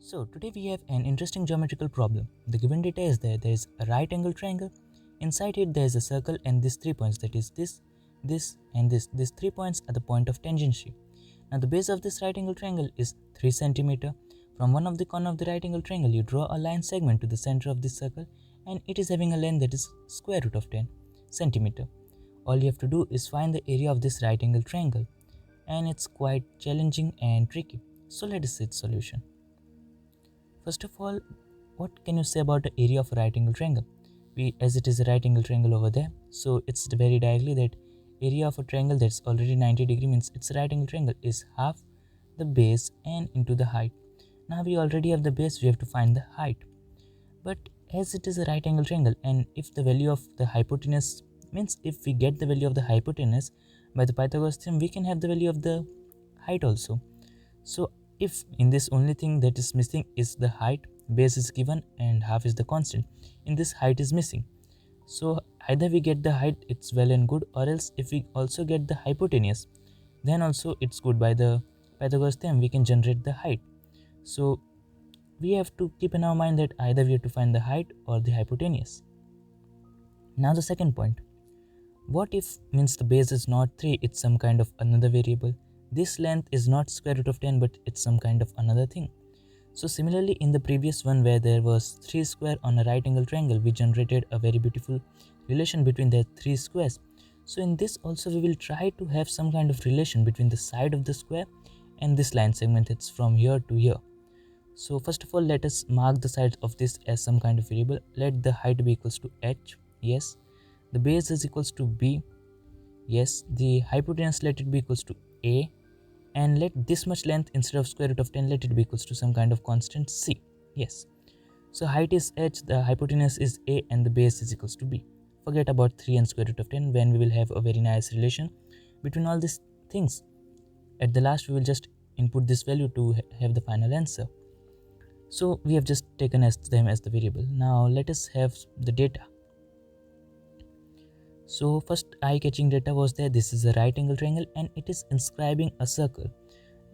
So today we have an interesting geometrical problem. The given data is there is a right angle triangle. Inside it there is a circle and these 3 points, that is this and this. These 3 points are the point of tangency. Now the base of this right angle triangle is 3 cm. From one of the corner of the right angle triangle you draw a line segment to the center of this circle and it is having a length that is square root of 10 cm. All you have to do is find the area of this right angle triangle, and it's quite challenging and tricky. So let us see its solution. First of all, what can you say about the area of a right angle triangle? As it is a right angle triangle over there, so it's very directly that area of a triangle that's already 90 degree means its right angle triangle is half the base and into the height. Now we already have the base, we have to find the height. But as it is a right angle triangle, and if the value of the hypotenuse means if we get the value of the hypotenuse by the Pythagoras theorem, we can have the value of the height also. So if in this only thing that is missing is the height, base is given and half is the constant, in this height is missing. So either we get the height, it's well and good, or else if we also get the hypotenuse, then also it's good. By the Pythagoras theorem we can generate the height. So we have to keep in our mind that either we have to find the height or the hypotenuse. Now the second point, what if means the base is not 3, it's some kind of another variable. This length is not square root of 10 but it's some kind of another thing. So similarly in the previous one where there was 3 square on a right angle triangle, we generated a very beautiful relation between the 3 squares. So in this also we will try to have some kind of relation between the side of the square and this line segment, it's from here to here. So first of all let us mark the sides of this as some kind of variable. Let the height be equals to h, yes. The base is equals to b, yes. The hypotenuse let it be equals to a, and let this much length instead of square root of 10 let it be equals to some kind of constant c, yes. So height is h, the hypotenuse is a, and the base is equals to b. Forget about 3 and square root of 10 when we will have a very nice relation between all these things. At the last we will just input this value to have the final answer. So we have just taken them as the variable. Now let us have the data. So first eye-catching data was there. This is a right angle triangle and it is inscribing a circle,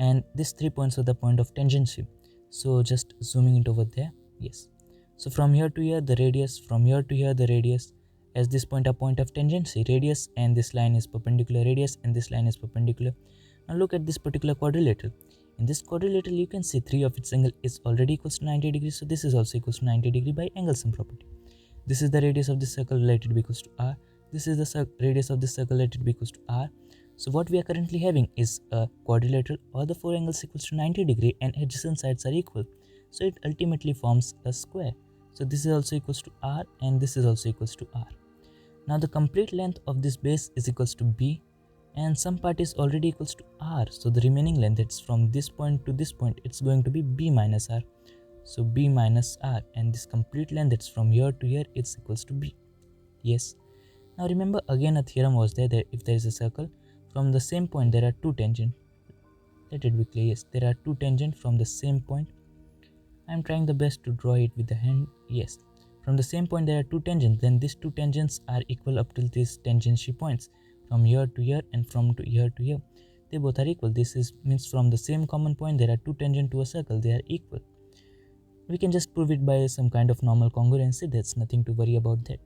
and these 3 points are the point of tangency. So just zooming it over there, yes. So from here to here the radius, from here to here the radius, as this point a point of tangency, radius, and this line is perpendicular radius and this line is perpendicular. Now look at this particular quadrilateral. In this quadrilateral you can see 3 of its angle is already equals to 90 degrees, so this is also equals to 90 degree by angle sum property. This is the radius of this circle, let it be equals to r. This is the radius of this circle, let it be equals to r. So what we are currently having is a quadrilateral, all the 4 angles equals to 90 degree and adjacent sides are equal. So it ultimately forms a square. So this is also equals to r and this is also equals to r. Now the complete length of this base is equals to b, and some part is already equals to r. So the remaining length, it's from this point to this point, it's going to be b minus r. So b minus r, and this complete length, it's from here to here, it's equals to b, yes. Now remember again a theorem was there that if there is a circle, from the same point there are two tangents. Let it be clear, yes, there are two tangents from the same point. I am trying the best to draw it with the hand, yes. From the same point there are two tangents, then these two tangents are equal up till these tangential points. From here to here and from to here to here, they both are equal. This is means from the same common point there are two tangents to a circle, they are equal. We can just prove it by some kind of normal congruency, that's nothing to worry about that.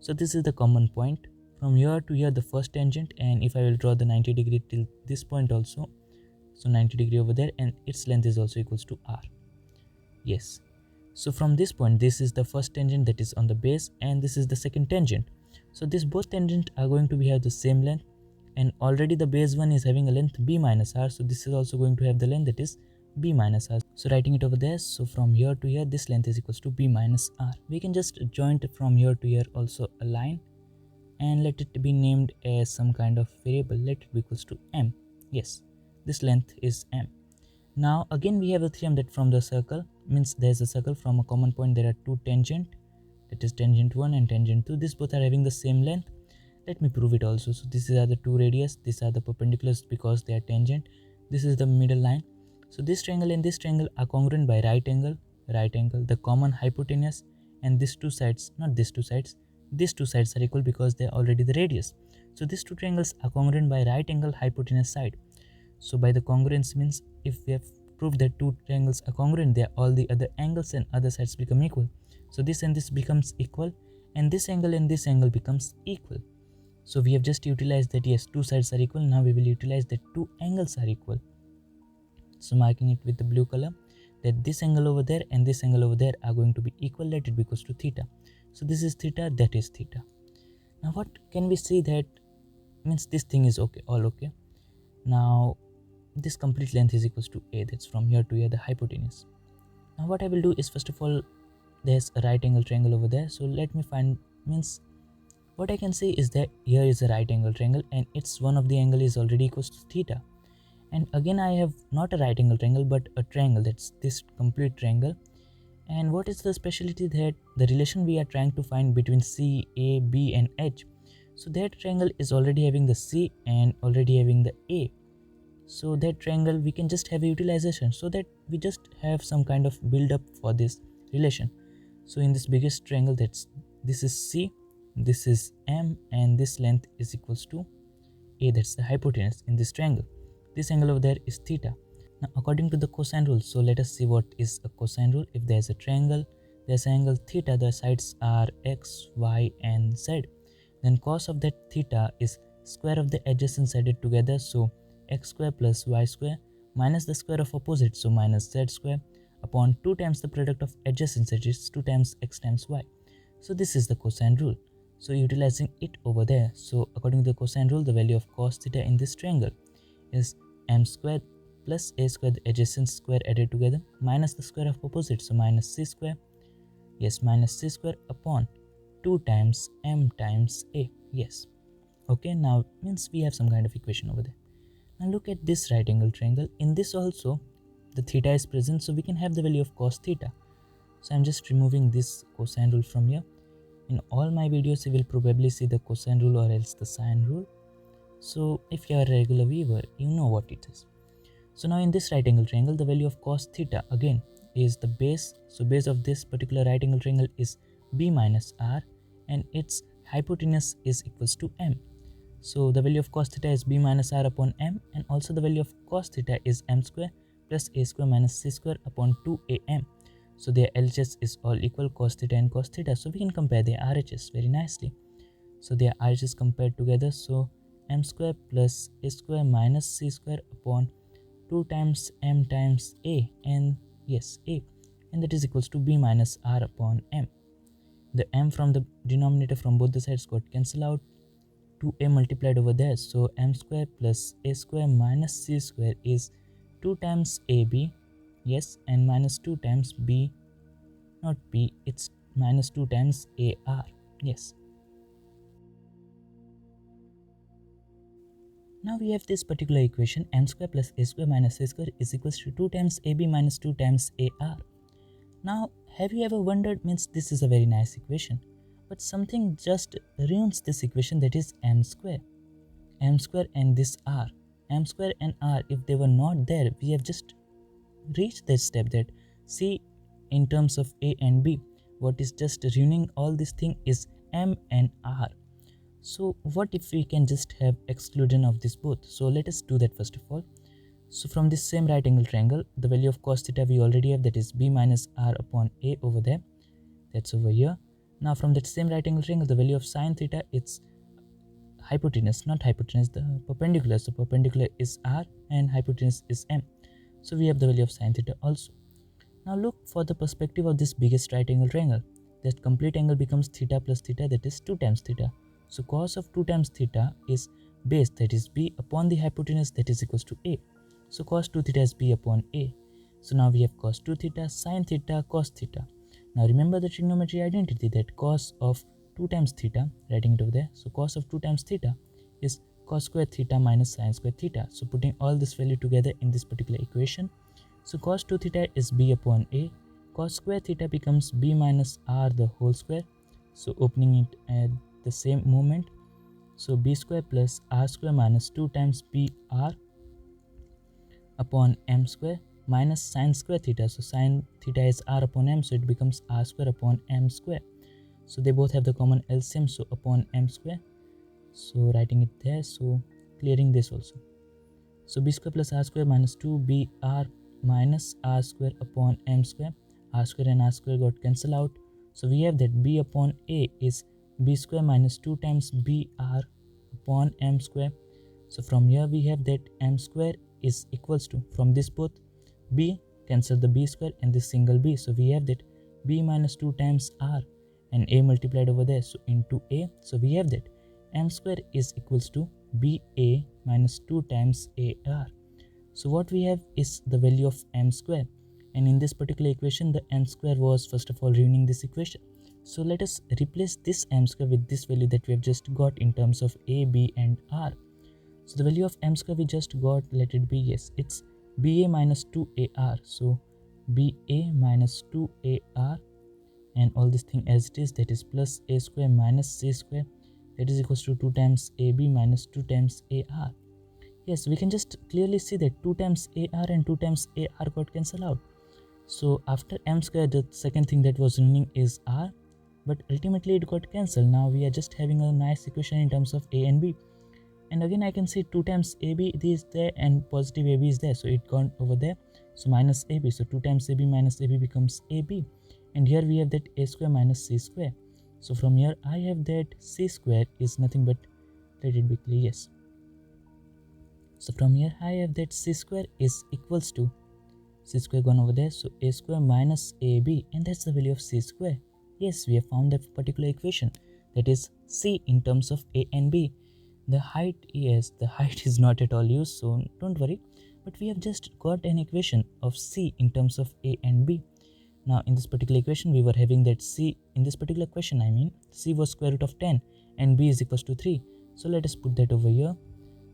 So this is the common point. From here to here the first tangent, and if I will draw the 90 degree till this point also, so 90 degree over there, and its length is also equals to r, yes. So from this point this is the first tangent that is on the base, and this is the second tangent. So these both tangents are going to have the same length, and already the base one is having a length b minus r, so this is also going to have the length that is b minus r. So writing it over there, so from here to here this length is equals to b minus r. We can just joint from here to here also a line and let it be named as some kind of variable, let it be equals to m, yes. This length is m. Now again we have a theorem that from the circle, means there is a circle, from a common point there are two tangent, that is tangent 1 and tangent 2, these both are having the same length. Let me prove it also. So these are the two radius, these are the perpendiculars because they are tangent, this is the middle line. So this triangle and this triangle are congruent by right angle, the common hypotenuse, and these two sides, not these two sides, these two sides are equal because they are already the radius. So these two triangles are congruent by right angle hypotenuse side. So by the congruence means if we have prove that two triangles are congruent, there all the other angles and other sides become equal. So this and this becomes equal, and this angle becomes equal. So we have just utilized that yes, two sides are equal. Now we will utilize that two angles are equal. So marking it with the blue color, that this angle over there and this angle over there are going to be equal, let it be equals to theta. So this is theta, that is theta. Now what can we see? That means this thing is okay, all okay. Now this complete length is equals to a, that's from here to here the hypotenuse. Now what I will do is, first of all, there's a right angle triangle over there, so let me find, means what I can say is that here is a right angle triangle and its one of the angle is already equals to theta. And again I have not a right angle triangle but a triangle, that's this complete triangle. And what is the specialty? That the relation we are trying to find between C, A, B and H, so that triangle is already having the C and already having the A. So that triangle we can just have a utilization, so that we just have some kind of build up for this relation. So in this biggest triangle, this is C, this is M, and this length is equals to A, that's the hypotenuse in this triangle. This angle over there is theta. Now according to the cosine rule, so let us see what is a cosine rule. If there is a triangle, there's an angle theta, the sides are x, y and z, then cos of that theta is square of the adjacent added together, so x square plus y square minus the square of opposite, so minus z square, upon 2 times the product of adjacent, that is 2 times x times y. So this is the cosine rule. So utilizing it over there, so according to the cosine rule, the value of cos theta in this triangle is m square plus a square, the adjacent square added together, minus the square of opposite, so minus c square, yes, minus c square upon 2 times m times a. Yes, okay, now means we have some kind of equation over there. Now look at this right angle triangle. In this also the theta is present, so we can have the value of cos theta. So I'm just removing this cosine rule from here. In all my videos you will probably see the cosine rule or else the sine rule, so if you are a regular viewer you know what it is. So now in this right angle triangle, the value of cos theta again is the base. So base of this particular right angle triangle is b minus r and its hypotenuse is equals to m. So the value of cos theta is b minus r upon m, and also the value of cos theta is m square plus a square minus c square upon 2am. So their LHS is all equal, cos theta and cos theta, so we can compare their RHS very nicely. So their RHS compared together, so m square plus a square minus c square upon 2 times m times a, and yes, a, and that is equals to b minus r upon m. The m from the denominator from both the sides got cancelled out, 2a multiplied over there, so m square plus a square minus c square is 2 times ab, yes, and minus 2 times b, not b, it's minus 2 times ar, yes. Now we have this particular equation, m square plus a square minus c square is equals to 2 times ab minus 2 times ar. Now have you ever wondered, means this is a very nice equation, but something just ruins this equation, that is m square and this r. M square and r, if they were not there, we have just reached that step, that see in terms of a and b, what is just ruining all this thing is m and r. So what if we can just have exclusion of this both? So let us do that first of all. So from this same right angle triangle, the value of cos theta we already have, that is b minus r upon a over there, that's over here. Now from that same right angle triangle, the value of sine theta, it's hypotenuse, not hypotenuse, the perpendicular, so perpendicular is r and hypotenuse is m, so we have the value of sine theta also. Now look for the perspective of this biggest right angle triangle, that complete angle becomes theta plus theta, that is 2 times theta. So cos of 2 times theta is base, that is b upon the hypotenuse, that is equals to a. So cos 2 theta is b upon a. So now we have cos 2 theta, sin theta, cos theta. Now remember the trigonometry identity, that cos of 2 times theta, writing it over there. So cos of 2 times theta is cos square theta minus sin square theta. So putting all this value together in this particular equation. So cos 2 theta is b upon a. Cos square theta becomes b minus r the whole square. So opening it at the same moment, so b square plus r square minus 2 times br upon m square minus sin square theta. So sin theta is r upon m, so it becomes r square upon m square. So they both have the common LCM, so upon m square. So writing it there, so clearing this also. So b square plus r square minus 2br minus r square upon m square. R square and r square got cancelled out. So we have that b upon a is b square minus 2 times br upon m square. So from here we have that m square is equals to, from this both, b cancel the b square and this single b. So we have that b minus 2 times r and a multiplied over there, so into a. So we have that m square is equals to ba minus 2 times ar. So what we have is the value of m square, and in this particular equation the m square was first of all ruining this equation. So let us replace this m square with this value that we have just got in terms of a, b and r. So the value of m square we just got, let it be, yes, it's ba minus 2ar. So ba minus 2ar and all this thing as it is, that is plus a square minus c square, that is equals to 2 times ab minus 2 times ar. Yes, we can just clearly see that 2 times ar and 2 times ar got cancelled out. So after m square, the second thing that was remaining is r, but ultimately it got cancelled. Now we are just having a nice equation in terms of a and b. And again I can see 2 times ab is there and positive ab is there, so it gone over there, so minus ab. So 2 times ab minus ab becomes ab, and here we have that a square minus c square. So from here I have that c square is nothing but, let it be clear, yes. So from here I have that c square is equals to, c square gone over there, so a square minus ab, and that's the value of c square. Yes, we have found that particular equation, that is c in terms of a and b. The height, yes, the height is not at all used, so don't worry, but we have just got an equation of c in terms of a and b. Now in this particular equation we were having that c, in this particular question I mean, c was square root of 10 and b is equals to 3. So let us put that over here.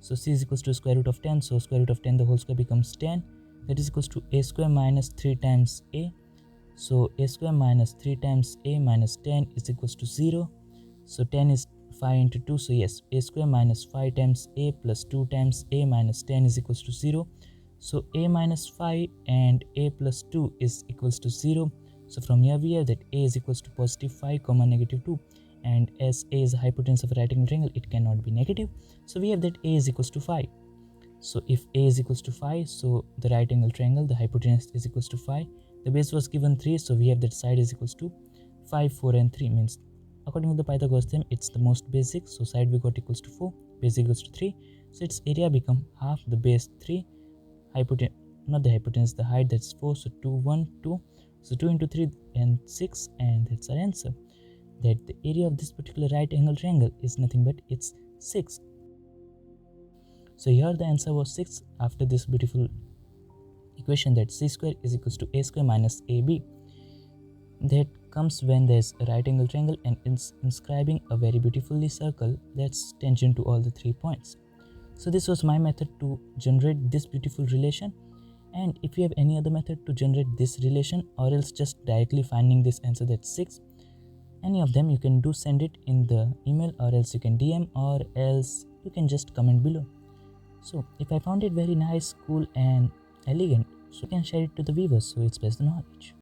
So c is equals to square root of 10, so square root of 10 the whole square becomes 10, that is equals to a square minus 3 times a. So a square minus 3 times a minus 10 is equals to 0. So 10 is 5 into 2, so yes, a square minus 5 times a plus 2 times a minus 10 is equals to 0. So a minus 5 and a plus 2 is equals to 0. So from here we have that a is equals to positive 5 comma negative 2, and as a is the hypotenuse of a right angle triangle, it cannot be negative, so we have that a is equals to 5. So if a is equals to 5, so the right angle triangle, the hypotenuse is equals to 5. The base was given 3, so we have that side is equals to 5, 4 and 3, means according to the Pythagoras theorem it's the most basic, so side we got equals to 4, base equals to 3, so its area become half the base 3, hypotenuse, not the hypotenuse, the height, that's 4, so 2 1 2, so 2 into 3 and 6, and that's our answer, that the area of this particular right angle triangle is nothing but it's 6. So here the answer was 6 after this beautiful equation, that c square is equals to a square minus ab. That comes when there's a right angle triangle and it's inscribing a very beautifully circle that's tangent to all the 3 points. So this was my method to generate this beautiful relation, and if you have any other method to generate this relation, or else just directly finding this answer, that's 6, any of them you can do send it in the email, or else you can DM, or else you can just comment below. So if I found it very nice, cool and elegant, so you can share it to the viewers, so it spreads the knowledge.